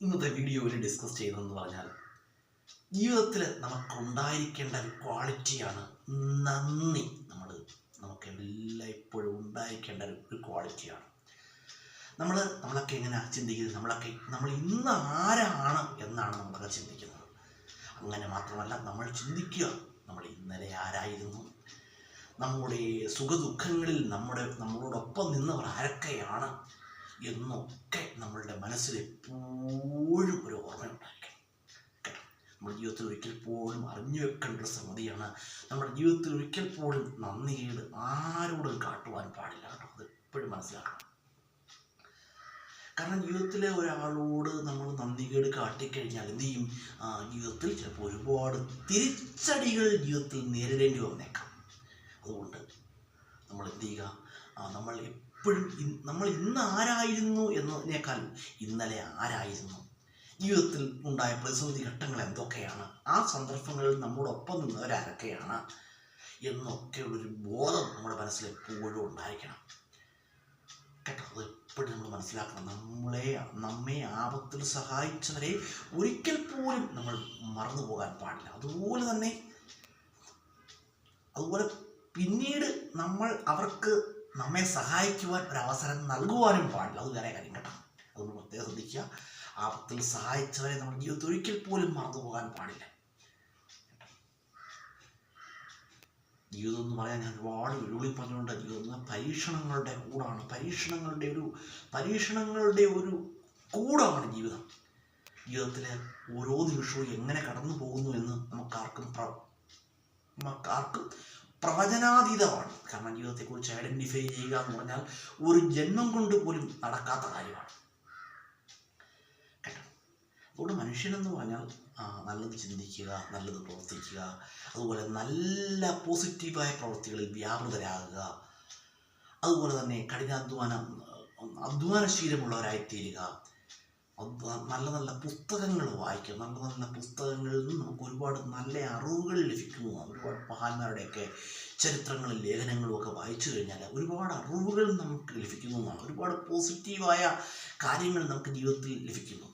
ഇന്നത്തെ വീഡിയോയിൽ ഡിസ്കസ് ചെയ്യുന്നതെന്ന് പറഞ്ഞാൽ ജീവിതത്തിൽ നമുക്കുണ്ടായിരിക്കേണ്ട ഒരു ക്വാളിറ്റിയാണ് നന്ദി. നമുക്കെല്ലാം ഇപ്പോഴും ഉണ്ടായിരിക്കേണ്ട ഒരു ക്വാളിറ്റിയാണ്. നമ്മളൊക്കെ എങ്ങനെ ചിന്തിക്കുന്നത്? നമ്മൾ ഇന്ന് ആരാണ് എന്നാണ് നമ്മളൊക്കെ ചിന്തിക്കുന്നത്. അങ്ങനെ മാത്രമല്ല, നമ്മൾ ചിന്തിക്കുക നമ്മൾ ഇന്നലെ ആരായിരുന്നു, നമ്മുടെ സുഖദുഃഖങ്ങളിൽ നമ്മളോടൊപ്പം നിന്നവർ ആരൊക്കെയാണ് എന്നൊക്കെ നമ്മളുടെ മനസ്സിൽ എപ്പോഴും ഒരു ഓർമ്മയുണ്ടായിരിക്കണം. നമ്മുടെ ജീവിതത്തിൽ ഒരിക്കൽ പോലും അറിഞ്ഞു വെക്കേണ്ട ഒരു സംഗതിയാണ്. നമ്മുടെ ജീവിതത്തിൽ ഒരിക്കൽ പോലും നന്ദികേട് ആരോടും കാട്ടുവാൻ പാടില്ല കേട്ടോ. അത് എപ്പോഴും മനസ്സിലാക്കണം. കാരണം ജീവിതത്തിലെ ഒരാളോട് നമ്മൾ നന്ദികേട് കാട്ടിക്കഴിഞ്ഞാൽ എന്ത് ചെയ്യും? ജീവിതത്തിൽ ചിലപ്പോൾ ഒരുപാട് തിരിച്ചടികൾ ജീവിതത്തിൽ നേരിടേണ്ടി വന്നേക്കാം. അതുകൊണ്ട് നമ്മൾ എന്ത് ചെയ്യുക? നമ്മൾ ഇന്ന് ആരായിരുന്നു എന്നതിനേക്കാൾ ഇന്നലെ ആരായിരുന്നു, ജീവിതത്തിൽ ഉണ്ടായ പ്രതിസന്ധി ഘട്ടങ്ങൾ എന്തൊക്കെയാണ്, ആ സന്ദർഭങ്ങളിൽ നമ്മോടൊപ്പം നിന്നവരാരൊക്കെയാണ് എന്നൊക്കെയുള്ളൊരു ബോധം നമ്മുടെ മനസ്സിൽ എപ്പോഴും ഉണ്ടായിരിക്കണം കേട്ടോ. അത് എപ്പോഴും നമ്മൾ മനസ്സിലാക്കണം. നമ്മെ ആപത്തിൽ സഹായിച്ചവരെ ഒരിക്കൽ പോലും നമ്മൾ മറന്നു പോകാൻ പാടില്ല. അതുപോലെ പിന്നീട് നമ്മൾ അവർക്ക് നമ്മെ സഹായിക്കുവാൻ ഒരവസരം നൽകുവാനും പാടില്ല. അത് വേറെ കാര്യം കേട്ടോ. അതുകൊണ്ട് പ്രത്യേകം ശ്രദ്ധിക്കുക. ആപത്തിൽ സഹായിച്ചവരെ നമ്മുടെ ജീവിതത്തിൽ ഒരിക്കൽ പോലും മറന്നു പോകാൻ പാടില്ല. ജീവിതം എന്ന് പറയാൻ ഞാൻ ഒരുപാട് വെല്ലുവിളി പറഞ്ഞുകൊണ്ട്, ജീവിതം പരീക്ഷണങ്ങളുടെ കൂടാണ്. പരീക്ഷണങ്ങളുടെ ഒരു കൂടാണ് ജീവിതം. ജീവിതത്തിലെ ഓരോ നിമിഷവും എങ്ങനെ കടന്നു പോകുന്നു എന്ന് നമുക്കാർക്കും പ്രവചനാതീതമാണ്. കാരണം ജീവിതത്തെക്കുറിച്ച് ഐഡൻറ്റിഫൈ ചെയ്യുക എന്ന് പറഞ്ഞാൽ ഒരു ജന്മം കൊണ്ട് പോലും നടക്കാത്ത കാര്യമാണ് കേട്ടോ. അതുകൊണ്ട് മനുഷ്യനെന്ന് പറഞ്ഞാൽ നല്ലത് ചിന്തിക്കുക, നല്ലത് പ്രവർത്തിക്കുക, അതുപോലെ നല്ല പോസിറ്റീവായ പ്രവൃത്തികളിൽ വ്യാപൃതരാകുക, അതുപോലെ തന്നെ അധ്വാനശീലമുള്ളവരായിത്തീരുക, നല്ല നല്ല പുസ്തകങ്ങൾ വായിക്കുക. നല്ല പുസ്തകങ്ങളിൽ നിന്ന് നമുക്ക് ഒരുപാട് നല്ല അറിവുകൾ ലഭിക്കുന്നു. ഒരുപാട് മഹാന്മാരുടെയൊക്കെ ചരിത്രങ്ങളും ലേഖനങ്ങളും ഒക്കെ വായിച്ചു കഴിഞ്ഞാൽ ഒരുപാട് അറിവുകൾ നമുക്ക് ലഭിക്കുന്നതാണ്. ഒരുപാട് പോസിറ്റീവായ കാര്യങ്ങൾ നമുക്ക് ജീവിതത്തിൽ ലഭിക്കുന്നു.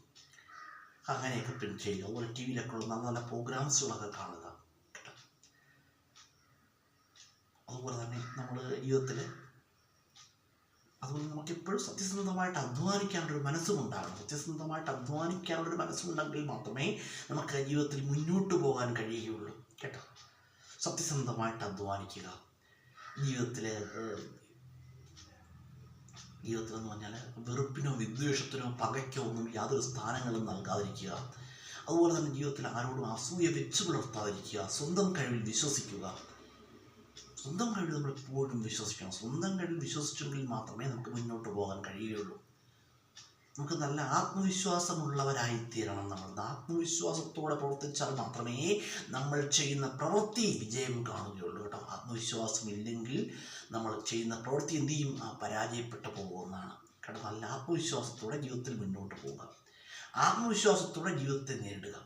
അങ്ങനെയൊക്കെ ചെയ്യുക. അതുപോലെ ടി വിയിലൊക്കെ ഉള്ള നല്ല നല്ല പ്രോഗ്രാംസുകളൊക്കെ കാണുക. അതുപോലെ തന്നെ നമ്മൾ ജീവിതത്തിൽ അതുപോലെ നമുക്കെപ്പോഴും സത്യസന്ധമായിട്ട് അധ്വാനിക്കാനുള്ളൊരു മനസ്സുമുണ്ടാകണം. സത്യസന്ധമായിട്ട് അധ്വാനിക്കാനുള്ളൊരു മനസ്സുണ്ടെങ്കിൽ മാത്രമേ നമുക്ക് ജീവിതത്തിൽ മുന്നോട്ട് പോകാൻ കഴിയുകയുള്ളൂ കേട്ടോ. സത്യസന്ധമായിട്ട് അധ്വാനിക്കുക. ജീവിതത്തിലെന്ന് പറഞ്ഞാൽ വെറുപ്പിനോ വിദ്വേഷത്തിനോ പകയ്ക്കോ ഒന്നും യാതൊരു സ്ഥാനങ്ങളും നൽകാതിരിക്കുക. അതുപോലെ തന്നെ ജീവിതത്തിൽ ആരോടും അസൂയ വെച്ച് പുലർത്താതിരിക്കുക. സ്വന്തം കഴിവിൽ വിശ്വസിക്കുക. സ്വന്തം കഴിവിൽ നമ്മൾ എപ്പോഴും വിശ്വസിക്കണം. സ്വന്തം കഴിവിൽ വിശ്വസിച്ചെങ്കിൽ മാത്രമേ നമുക്ക് മുന്നോട്ട് പോകാൻ കഴിയുകയുള്ളൂ. നമുക്ക് നല്ല ആത്മവിശ്വാസമുള്ളവരായിത്തീരണം. നമ്മൾ ആത്മവിശ്വാസത്തോടെ പ്രവർത്തിച്ചാൽ മാത്രമേ നമ്മൾ ചെയ്യുന്ന പ്രവൃത്തി വിജയം കാണുകയുള്ളൂ കേട്ടോ. ആത്മവിശ്വാസം ഇല്ലെങ്കിൽ നമ്മൾ ചെയ്യുന്ന പ്രവൃത്തി എന്ത് ചെയ്യും? പരാജയപ്പെട്ടു പോകുന്നതാണ് കേട്ടോ. നല്ല ആത്മവിശ്വാസത്തോടെ ജീവിതത്തിൽ മുന്നോട്ട് പോവുക. ആത്മവിശ്വാസത്തോടെ ജീവിതത്തെ നേരിടുക.